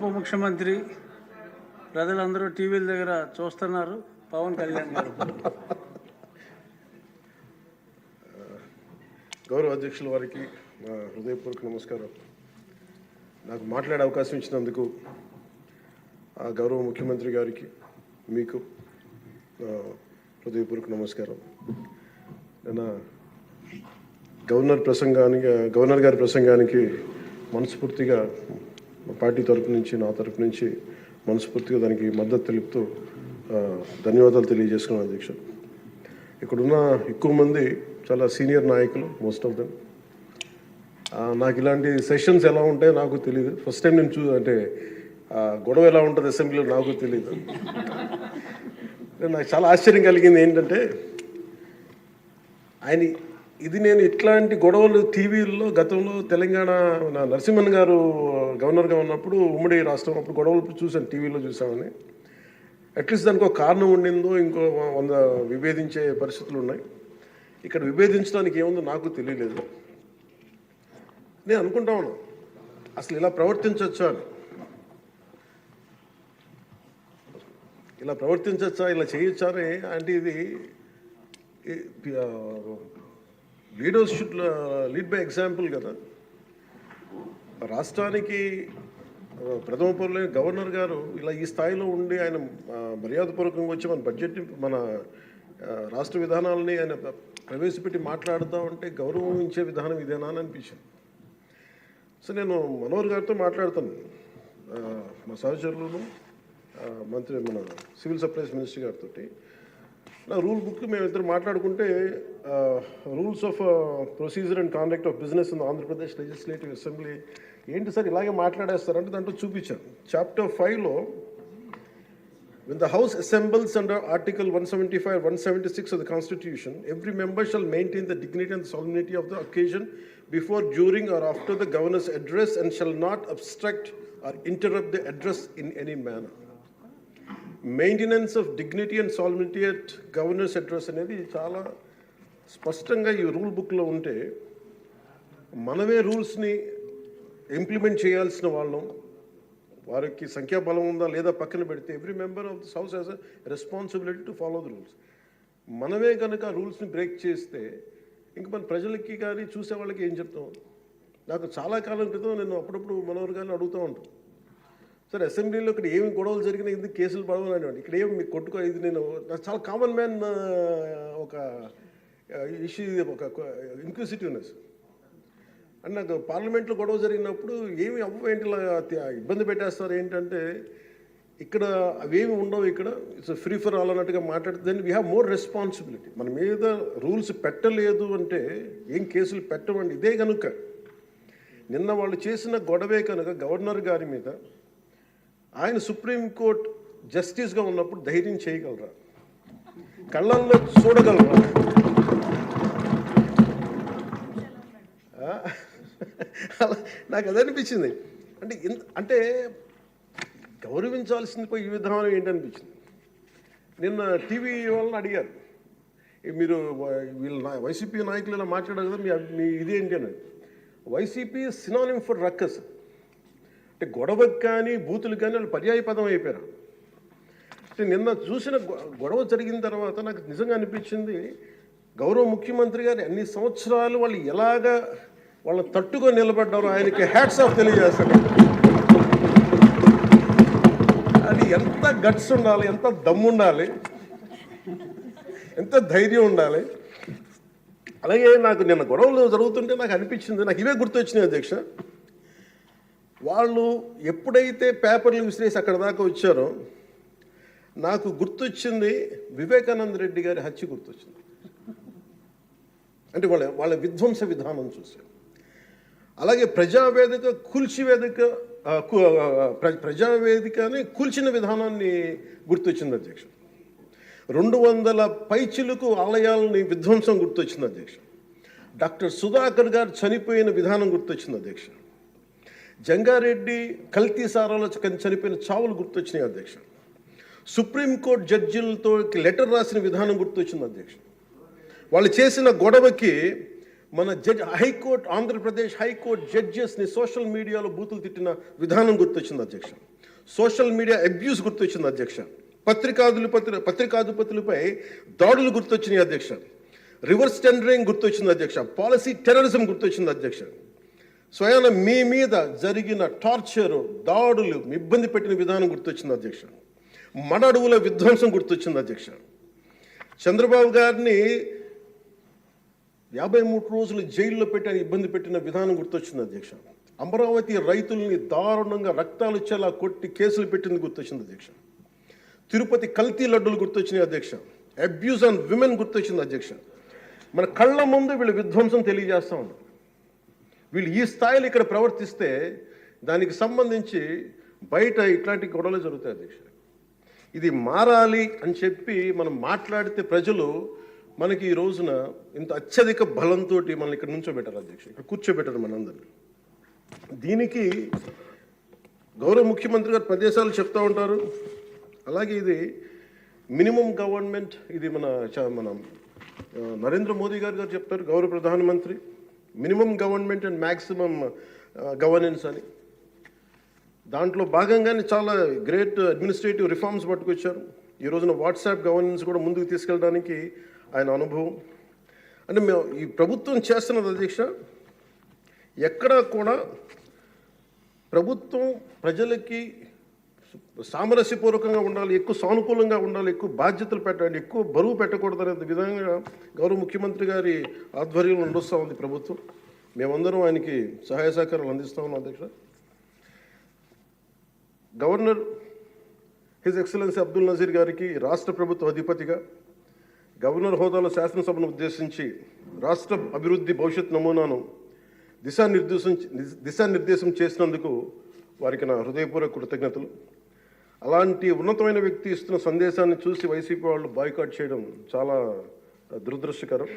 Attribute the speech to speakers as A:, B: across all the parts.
A: ఉప ముఖ్యమంత్రి ప్రజలందరూ టీవీల దగ్గర చూస్తున్నారు. పవన్ కళ్యాణ్ గారు.
B: గౌరవ అధ్యక్షుల వారికి హృదయపూర్వక నమస్కారం. నాకు మాట్లాడే అవకాశం ఇచ్చినందుకు గౌరవ ముఖ్యమంత్రి గారికి మీకు హృదయపూర్వక నమస్కారం. నేను గవర్నర్ గారి ప్రసంగానికి మనస్ఫూర్తిగా పార్టీ తరపు నుంచి, నా తరపు నుంచి మనస్ఫూర్తిగా దానికి మద్దతు తెలుపుతూ ధన్యవాదాలు తెలియజేసుకున్నాను అధ్యక్ష. ఇక్కడున్న ఎక్కువ మంది చాలా సీనియర్ నాయకులు, మోస్ట్ ఆఫ్ దెమ్. నాకు ఇలాంటి సెషన్స్ ఎలా ఉంటాయో నాకు తెలియదు. ఫస్ట్ టైం నేను అంటే గొడవ ఎలా ఉంటుంది అసెంబ్లీలో నాకు తెలియదు. నాకు చాలా ఆశ్చర్యం కలిగింది ఏంటంటే నేను ఇట్లాంటి గొడవలు టీవీల్లో గతంలో తెలంగాణ నరసింహన్ గారు గవర్నర్గా ఉన్నప్పుడు, ఉమ్మడి రాష్ట్రం అప్పుడు గొడవలు చూసాను, టీవీలో చూసామని. అట్లీస్ట్ దానికి ఒక కారణం ఉండిందో, ఇంకో 100 విభేదించే పరిస్థితులు ఉన్నాయి. ఇక్కడ విభేదించడానికి ఏముందో నాకు తెలియలేదు. నేను అనుకుంటా ఉన్నాను, అసలు ఇలా ప్రవర్తించవచ్చా అని. ఇలా చేయొచ్చా అని. అంటే ఇది leaders should lead by example కదా. రాష్ట్రానికి ప్రథమ పౌరులైన గవర్నర్ గారు ఇలా ఈ స్థాయిలో ఉండి ఆయన మర్యాదపూర్వకంగా వచ్చి మన బడ్జెట్, మన రాష్ట్ర విధానాలని ఆయన ప్రవేశపెట్టి మాట్లాడుతూ ఉంటే గౌరవించే విధానం ఇదేనా అని అనిపించింది. సో నేను మనోహర్ గారితో మాట్లాడుతాను, మా సహచరులను, మంత్రి, మన సివిల్ సప్లైస్ మినిస్టర్ గారితో. నా రూల్ బుక్ మేమిద్దరు మాట్లాడుకుంటే rules of procedure and conduct of business in Andhra Pradesh legislative assembly ఏంటి సార్ ఇలాగే మాట్లాడేస్తారంటే దాంట్లో చూపించాను. చాప్టర్ 5లో when the house assembles under article 175 176 of the constitution, every member shall maintain the dignity and the solemnity of the occasion before, during or after the governor's address, and shall not obstruct or interrupt the address in any manner. Maintenance of dignity and solidity at governors address అనేది చాలా స్పష్టంగా ఈ rule బుక్లో ఉంటే, మనమే రూల్స్ని implement చేయాల్సిన వాళ్ళం. వారికి సంఖ్యాబలం ఉందా లేదా పక్కన పెడితే, every member of this house has a responsibility to follow the rules. మనమే కనుక రూల్స్ని బ్రేక్ చేస్తే ఇంక మన ప్రజలకి కానీ చూసే వాళ్ళకి ఏం చెప్తాం. నాకు చాలా కాలం క్రితం నేను అప్పుడప్పుడు మనోహర్ గారిని అడుగుతూ ఉంటాను, సార్ అసెంబ్లీలో ఇక్కడ ఏమి గొడవలు జరిగినా ఎందుకు కేసులు పడవని. ఇక్కడ ఏమి మీకు కొట్టుకో, ఇది నేను నాకు చాలా కామన్ మ్యాన్ ఒక ఇష్యూ, ఒక ఇన్క్విజిటివ్నెస్. అండ్ నాకు పార్లమెంట్లో గొడవ జరిగినప్పుడు ఏమి ఏంటి ఇబ్బంది పెట్టేస్తారు ఏంటంటే, ఇక్కడ అవేమి ఉండవు, ఇక్కడ ఇట్స్ ఫ్రీ ఫర్ ఆల్ అన్నట్టుగా మాట్లాడితే then we have more responsibility. మన మీద రూల్స్ పెట్టలేదు అంటే ఏం కేసులు పెట్టమండి. ఇదే కనుక నిన్న వాళ్ళు చేసిన గొడవే కనుక గవర్నర్ గారి మీద, ఆయన సుప్రీంకోర్టు జస్టిస్గా ఉన్నప్పుడు ధైర్యం చేయగలరా, కళ్ళల్లో చూడగలరా? నాకు అది అనిపించింది. అంటే గౌరవించాల్సింది పోయి ఈ విధానం ఏంటనిపించింది. నిన్న టీవీ వాళ్ళని అడిగారు, మీరు వీళ్ళ వైసీపీ నాయకులు ఇలా మాట్లాడారు కదా, మీ ఇదేంటి అని. YCP synonym for ruckus. అంటే గొడవకు కానీ బూతులకు కానీ వాళ్ళు పర్యాయ పదం అయిపోయారు. అంటే నిన్న చూసిన గొడవ జరిగిన తర్వాత నాకు నిజంగా అనిపించింది, గౌరవ ముఖ్యమంత్రి గారు అన్ని సంవత్సరాలు వాళ్ళు ఎలాగా వాళ్ళని తట్టుకొని నిలబడ్డారో ఆయనకి హ్యాట్స్ ఆఫ్ తెలియజేస్తాడు. అది ఎంత గట్స్ ఉండాలి, ఎంత దమ్ము ఉండాలి, ఎంత ధైర్యం ఉండాలి. అలాగే నాకు నిన్న గొడవలు జరుగుతుంటే నాకు అనిపించింది, నాకు ఇవే గుర్తొచ్చినాయి అధ్యక్ష. వాళ్ళు ఎప్పుడైతే పేపర్లు విసిరేసి అక్కడ దాకా వచ్చారో నాకు గుర్తొచ్చింది వివేకానంద రెడ్డి గారి హత్య గుర్తొచ్చింది. అంటే వాళ్ళ విధ్వంస విధానం చూశారు. అలాగే ప్రజావేదికని కూల్చిన విధానాన్ని గుర్తొచ్చింది అధ్యక్ష. 200 పైచిలకు ఆలయాలని విధ్వంసం గుర్తొచ్చింది అధ్యక్ష. డాక్టర్ సుధాకర్ గారు చనిపోయిన విధానం గుర్తొచ్చింది అధ్యక్ష. జంగారెడ్డి కల్తీ సారాలో చనిపోయిన చావులు గుర్తొచ్చినాయి అధ్యక్ష. సుప్రీంకోర్టు జడ్జిలతో లెటర్ రాసిన విధానం గుర్తొచ్చింది అధ్యక్ష. వాళ్ళు చేసిన గొడవకి మన హైకోర్టు, ఆంధ్రప్రదేశ్ హైకోర్టు జడ్జెస్ని సోషల్ మీడియాలో బూతులు తిట్టిన విధానం గుర్తొచ్చింది అధ్యక్ష. సోషల్ మీడియా అబ్యూస్ గుర్తొచ్చింది అధ్యక్ష, పత్రికాధిపతులపై దాడులు వచ్చినాయి అధ్యక్ష, రివర్స్ టెండరింగ్ గుర్తొచ్చింది అధ్యక్ష, పాలసీ టెర్రరిజం గుర్తొచ్చింది అధ్యక్ష, స్వయాన మీ మీద జరిగిన టార్చరు, దాడులు, ఇబ్బంది పెట్టిన విధానం గుర్తొచ్చింది అధ్యక్ష, మడ అడవుల విధ్వంసం గుర్తొచ్చింది అధ్యక్ష, చంద్రబాబు గారిని 53 రోజులు జైల్లో పెట్టి ఇబ్బంది పెట్టిన విధానం గుర్తొచ్చింది అధ్యక్ష, అమరావతి రైతుల్ని దారుణంగా రక్తాలు వచ్చేలా కొట్టి కేసులు పెట్టింది గుర్తొచ్చింది అధ్యక్ష, తిరుపతి కల్తీ లడ్డులు గుర్తొచ్చినాయి అధ్యక్ష, అబ్యూస్ ఆన్ విమెన్ గుర్తొచ్చింది అధ్యక్ష. మన కళ్ళ ముందు వీళ్ళు విధ్వంసం తెలియజేస్తూ ఉన్నారు. వీళ్ళు ఈ స్థాయిలో ఇక్కడ ప్రవర్తిస్తే దానికి సంబంధించి బయట ఇట్లాంటి గొడవలు జరుగుతాయి అధ్యక్ష. ఇది మారాలి అని చెప్పి మనం మాట్లాడితే ప్రజలు మనకి ఈ రోజున ఇంత అత్యధిక బలంతో మనల్ని ఇక్కడ నుంచోబెట్టారు అధ్యక్ష, ఇక్కడ కూర్చోబెట్టారు మనందరినీ. దీనికి గౌరవ ముఖ్యమంత్రి గారు ప్రదేశాలు చెప్తూ ఉంటారు. అలాగే ఇది మినిమం గవర్నమెంట్, ఇది మన నరేంద్ర మోదీ గారు చెప్తారు, గౌరవ ప్రధానమంత్రి, minimum government and maximum governance అని. దాంట్లో భాగంగానే చాలా గ్రేట్ అడ్మినిస్ట్రేటివ్ రిఫార్మ్స్ పట్టుకొచ్చారు. ఈ రోజున వాట్సాప్ గవర్నెన్స్ కూడా ముందుకు తీసుకెళ్ళడానికి ఆయన అనుభవం. అంటే మేము ఈ ప్రభుత్వం చేస్తున్నది అధ్యక్ష, ఎక్కడా కూడా ప్రభుత్వం ప్రజలకి సామరస్యపూర్వకంగా ఉండాలి, ఎక్కువ సానుకూలంగా ఉండాలి, ఎక్కువ బాధ్యతలు పెట్టాలి, ఎక్కువ బరువు పెట్టకూడదు అనే విధంగా గౌరవ ముఖ్యమంత్రి గారి ఆధ్వర్యంలో నడుస్తూ ఉంది ప్రభుత్వం. మేమందరం ఆయనకి సహాయ సహకారాలు అందిస్తూ ఉన్నాం అధ్యక్ష. Governor his excellency Abdul Nazeer గారికి రాష్ట్ర ప్రభుత్వ అధిపతిగా గవర్నర్ హోదాలో శాసనసభను ఉద్దేశించి రాష్ట్ర అభివృద్ధి భవిష్యత్ నమూనాను దిశానిర్దేశం చేసినందుకు వారికి నా హృదయపూర్వక కృతజ్ఞతలు. అలాంటి ఉన్నతమైన వ్యక్తి ఇస్తున్న సందేశాన్ని చూసి వైసీపీ వాళ్ళు బాయ్కాట్ చేయడం చాలా దురదృష్టకరం.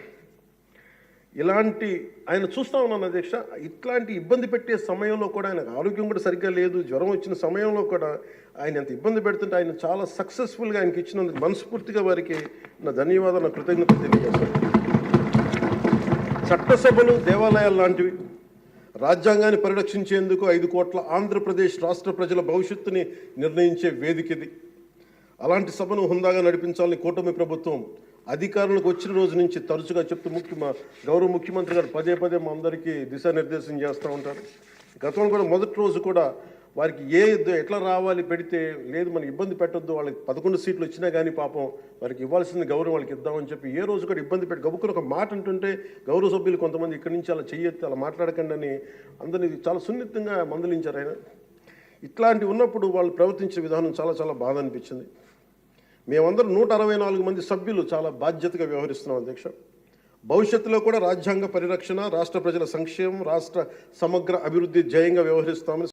B: ఇలాంటి ఆయన చూస్తూ ఉన్నాను అధ్యక్ష, ఇట్లాంటి ఇబ్బంది పెట్టే సమయంలో కూడా ఆయన ఆరోగ్యం కూడా సరిగ్గా లేదు, జ్వరం వచ్చిన సమయంలో కూడా ఆయన ఎంత ఇబ్బంది పెడుతుంటే ఆయన చాలా సక్సెస్ఫుల్గా ఆయనకి ఇచ్చినందుకు మనస్ఫూర్తిగా వారికి నా ధన్యవాదాలు, నా కృతజ్ఞతలు తెలియజేస్తాను. చట్టసభలు దేవాలయాలు లాంటివి రాజ్యాంగాన్ని పరిరక్షించేందుకు 5 కోట్ల ఆంధ్రప్రదేశ్ రాష్ట్ర ప్రజల భవిష్యత్తుని నిర్ణయించే వేదిక ఇది. అలాంటి సభను హుందాగా నడిపించాలని కూటమి ప్రభుత్వం అధికారులకు వచ్చిన రోజు నుంచి తరచుగా చెప్తూ గౌరవ ముఖ్యమంత్రి గారు పదే మా అందరికీ దిశానిర్దేశం చేస్తూ ఉంటారు. గతంలో కూడా మొదటి రోజు కూడా వారికి ఎట్లా రావాలి పెడితే లేదు మనం ఇబ్బంది పెట్టొద్దు, వాళ్ళకి 11 సీట్లు వచ్చినా కానీ పాపం వారికి ఇవ్వాల్సిన గౌరవం వాళ్ళకి ఇద్దామని చెప్పి ఏ రోజు కూడా ఇబ్బంది పెట్టి గబుక్కుని ఒక మాట అంటుంటే గౌరవ సభ్యులు కొంతమంది ఇక్కడి నుంచి అలా చెయ్యొద్దు, అలా మాట్లాడకండి అని అందరినీ చాలా సున్నితంగా మందలించారు ఆయన. ఇట్లాంటి ఉన్నప్పుడు వాళ్ళు ప్రవర్తించే విధానం చాలా బాధ అనిపించింది. మేమందరం 164 మంది సభ్యులు చాలా బాధ్యతగా వ్యవహరిస్తున్నాం అధ్యక్ష. భవిష్యత్తులో కూడా రాజ్యాంగ పరిరక్షణ, రాష్ట్ర ప్రజల సంక్షేమం, రాష్ట్ర సమగ్ర అభివృద్ధి ధ్యేయంగా వ్యవహరిస్తామని